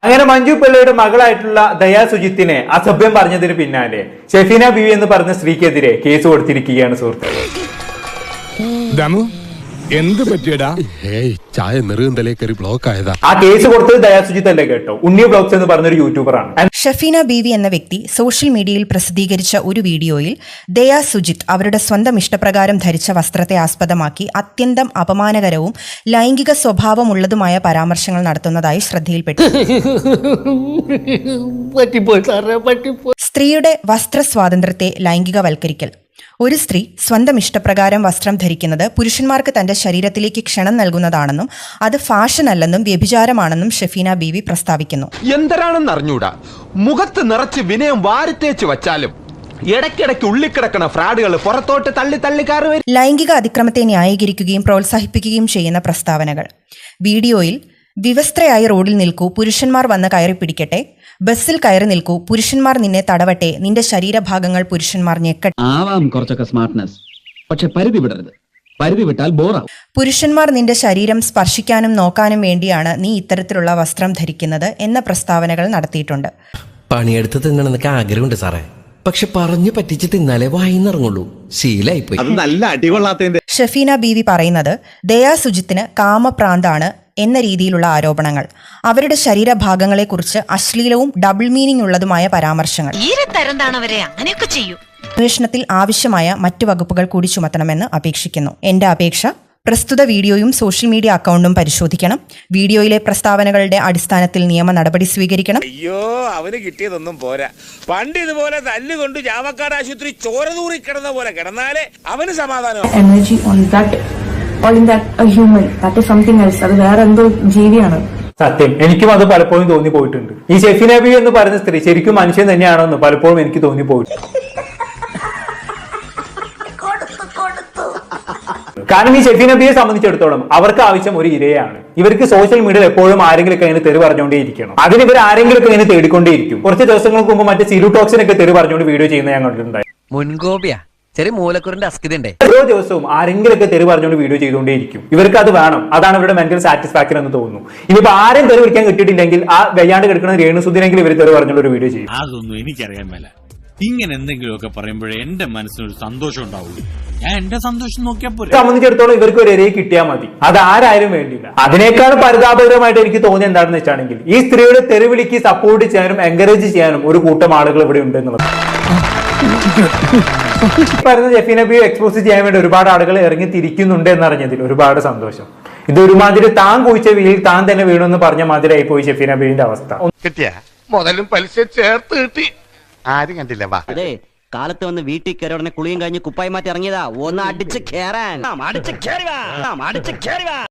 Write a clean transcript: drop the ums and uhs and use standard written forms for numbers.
അങ്ങനെ മഞ്ജു പിള്ളയുടെ മകളായിട്ടുള്ള ദയാ സുജിത്തിനെ അസഭ്യം പറഞ്ഞതിന് പിന്നാലെ ഷെഫീന ബീവി എന്ന് പറഞ്ഞ സ്ത്രീക്കെതിരെ കേസ് കൊടുത്തിരിക്കുകയാണ് സുഹൃത്തുക്കളെ. എന്ത് പറ്റിയടാ? ചായ നെറുകന്തലേ കയറി ബ്ലോക്ക് ആയതാ. ആ കേസ് കൊടുത്തത് ദയാ സുജിത്ത് അല്ലേ കേട്ടോ. ഉണ്ണി ബ്ലോഗ്സ് എന്ന് പറഞ്ഞൊരു യൂട്യൂബറാണ്. ഷഫീന ബീവി എന്ന വ്യക്തി സോഷ്യൽ മീഡിയയിൽ പ്രസിദ്ധീകരിച്ച ഒരു വീഡിയോയിൽ ദയാ സുജിത്ത് അവരുടെ സ്വന്തം ഇഷ്ടപ്രകാരം ധരിച്ച വസ്ത്രത്തെ ആസ്പദമാക്കി അത്യന്തം അപമാനകരവും ലൈംഗിക സ്വഭാവമുള്ളതുമായ പരാമർശങ്ങൾ നടത്തുന്നതായി ശ്രദ്ധയിൽപ്പെട്ടു. സ്ത്രീയുടെ വസ്ത്ര സ്വാതന്ത്ര്യത്തെ ലൈംഗികവൽക്കരിക്കൽ. ഒരു സ്ത്രീ സ്വന്തം ഇഷ്ടപ്രകാരം വസ്ത്രം ധരിക്കുന്നത് പുരുഷന്മാർക്ക് തന്റെ ശരീരത്തിലേക്ക് ക്ഷണം നൽകുന്നതാണെന്നും അത് ഫാഷൻ അല്ലെന്നും വ്യഭിചാരമാണെന്നും ഷഫീന ബീവി പ്രസ്താവിക്കുന്നു. എന്തരാണെന്ന് അറിഞ്ഞൂടാ, മുഖത്ത് നിറച്ച് വിനയം വാരിത്തേച്ച് വച്ചാലും ഇടയ്ക്കിടയ്ക്ക് ഉള്ളിക്കിടക്കണ ഫ്രാഡുകൾ പുറത്തോട്ട് തള്ളിക്കാറ് വരും. ലൈംഗിക അതിക്രമത്തെ ന്യായീകരിക്കുകയും പ്രോത്സാഹിപ്പിക്കുകയും ചെയ്യുന്ന പ്രസ്താവനകൾ. വീഡിയോയിൽ വിവസ്ത്രയായി റോഡിൽ നിൽക്കൂ, പുരുഷന്മാർ വന്ന് കയറി പിടിക്കട്ടെ, ബസ്സിൽ കയറി നിൽക്കൂ, പുരുഷന്മാർ നിന്നെ തടവട്ടെ, നിന്റെ ശരീരഭാഗങ്ങൾ പുരുഷന്മാർ ഞെക്കട്ടെ. ആവാം കുറച്ചൊക്കെ സ്മാർട്ട്നെസ്, പക്ഷെ പരിധി വിടരുത്. പരിധി വിട്ടാൽ ബോറാവും. പുരുഷന്മാർ നിന്റെ ശരീരം സ്പർശിക്കാനും നോക്കാനും വേണ്ടിയാണ് നീ ഇത്തരത്തിലുള്ള വസ്ത്രം ധരിക്കുന്നത് എന്ന പ്രസ്താവനകൾ നടത്തിയിട്ടുണ്ട്. പണിയെടുത്ത് തിന്നണമെന്നൊക്കെ ആഗ്രഹമുണ്ട് സാറേ, പക്ഷെ പറഞ്ഞു പറ്റിച്ച് തിന്നാലേ വായിന്നിറങ്ങുള്ളൂ. ശീലായിപ്പോയി. അത് നല്ല അടികൊള്ളാത്തതിന്റെ. ഷഫീന ബീവി പറയുന്നത് ദയാ സുജിത്തിന് കാമപ്രാന്താണ് എന്ന രീതിയിലുള്ള ആരോപണങ്ങൾ, അവരുടെ ശരീരഭാഗങ്ങളെക്കുറിച്ച് അശ്ലീലവും ഡബിൾ മീനിംഗ് ഉള്ളതുമായ പരാമർശങ്ങൾ. അന്വേഷണത്തിൽ ആവശ്യമായ മറ്റു വകുപ്പുകൾ കൂടി ചുമത്തണമെന്ന് അപേക്ഷിക്കുന്നു. എന്റെ അപേക്ഷ പ്രസ്തുത വീഡിയോയും സോഷ്യൽ മീഡിയ അക്കൗണ്ടും പരിശോധിക്കണം. വീഡിയോയിലെ പ്രസ്താവനകളുടെ അടിസ്ഥാനത്തിൽ നിയമ നടപടി സ്വീകരിക്കണം. അയ്യോ, അവന് കിട്ടിയതൊന്നും പോരാ. പണ്ട് ഇതുപോലെ തല്ലുകൊണ്ട് ചാവക്കാട് ആശുപത്രി ചോര തൂറി കിടന്ന പോലെ കിടന്നാലേ അവന് സമാധാനം. അത് വേറെ എന്തോ ജീവിയാണ്. സത്യം, എനിക്കും അത് പലപ്പോഴും തോന്നി പോയിട്ടുണ്ട്. ഈ ഷെഫീന ബീവി എന്ന് പറയുന്ന സ്ത്രീ ശരിക്കും മനുഷ്യൻ തന്നെയാണോ എന്ന് പലപ്പോഴും എനിക്ക് തോന്നിപ്പോയിട്ടുണ്ട്. കാരണം ഈ ഷെഫീന ബീവിയെ സംബന്ധിച്ചിടത്തോളം അവർക്ക് ആവശ്യം ഒരു ഇരയാണ്. ഇവർക്ക് സോഷ്യൽ മീഡിയയിൽ എപ്പോഴും ആരെങ്കിലും ഒക്കെ തെറി പറഞ്ഞുകൊണ്ടേയിരിക്കണം. അതിന് ഇവർ ആരെങ്കിലും ഒക്കെ ഇങ്ങനെ തേടിക്കൊണ്ടേയിരിക്കും. കുറച്ച് ദിവസങ്ങൾക്ക് മുമ്പ് മറ്റേ സിലുടോക്സിനൊക്കെ തെറി പറഞ്ഞുകൊണ്ട് വീഡിയോ ചെയ്യുന്ന ഞാൻ കണ്ടിട്ടുണ്ടായി. മുൻകോപിയാ, ചെറിയ മൂലക്കുറിന്റെ അസ്കിതണ്ടേ. ഓരോ ദിവസവും ആരെങ്കിലും ഒക്കെ തെറി പറഞ്ഞുകൊണ്ട് വീഡിയോ ചെയ്തുകൊണ്ടേയിരിക്കും. ഇവർക്ക് അത് വേണം, അതാണ് ഇവരുടെ മെന്റൽ സാറ്റിസ്ഫാക്ഷൻ എന്ന് തോന്നുന്നു. ഇനിയിപ്പോ ആരും തെറി വിളിക്കാൻ കിട്ടിയിട്ടില്ലെങ്കിൽ ആ വയ്യാണ്ട് കിടക്കുന്ന രേണുസുദിനെങ്കിലും ഇവർ തെറി പറഞ്ഞുള്ള ഒരു വീഡിയോ ചെയ്യും. അതൊന്നും എനിക്കറിയാൻ മേല. ഇങ്ങനെ എന്തെങ്കിലുമൊക്കെ പറയുമ്പോഴേ എന്റെ മനസ്സിനൊരു സന്തോഷം ഉണ്ടാവുള്ളൂ. ഞാൻ എന്റെ സന്തോഷം നോക്കിയാൽ പോലും. സംബന്ധിച്ചിടത്തോളം ഇവർക്ക് ഒരു ഇരയെ കിട്ടിയാൽ മതി, അത് ആരായാലും വേണ്ടില്ല. അതിനേക്കാൾ പരിതാപകരമായിട്ട് എനിക്ക് തോന്നിയത് എന്താണെന്ന് വെച്ചാണെങ്കിൽ ഈ സ്ത്രീയുടെ തെറിവിളിക്ക് സപ്പോർട്ട് ചെയ്യാനും എൻകറേജ് ചെയ്യാനും ഒരു കൂട്ടം ആളുകൾ ഇവിടെ ഉണ്ട് എന്നുള്ളത്. പറഞ്ഞ ഷെഫീന ബീവി എക്സ്പോസ് ചെയ്യാൻ വേണ്ടി ഒരുപാട് ആളുകൾ ഇറങ്ങി തിരിക്കുന്നുണ്ട് എന്നറിഞ്ഞതിൽ ഒരുപാട് സന്തോഷം. ഇത് ഒരുമാതിരി താൻ കുഴിച്ച വീട്ടിൽ താൻ തന്നെ വീണെന്ന് പറഞ്ഞ മാതിരി ആയിപ്പോയി ഷെഫീന ബീവിന്റെ അവസ്ഥ. കിട്ടിയ മുതലും പലിശ ചേർത്ത് കിട്ടി. ആരും കണ്ടില്ല. അതെ, കാലത്ത് വന്ന് വീട്ടിൽ കയറി ഉടനെ കുളിയും കഴിഞ്ഞ് കുപ്പായി മാറ്റി ഇറങ്ങിയതാ. ഒന്ന് അടിച്ച് കേറാൻ.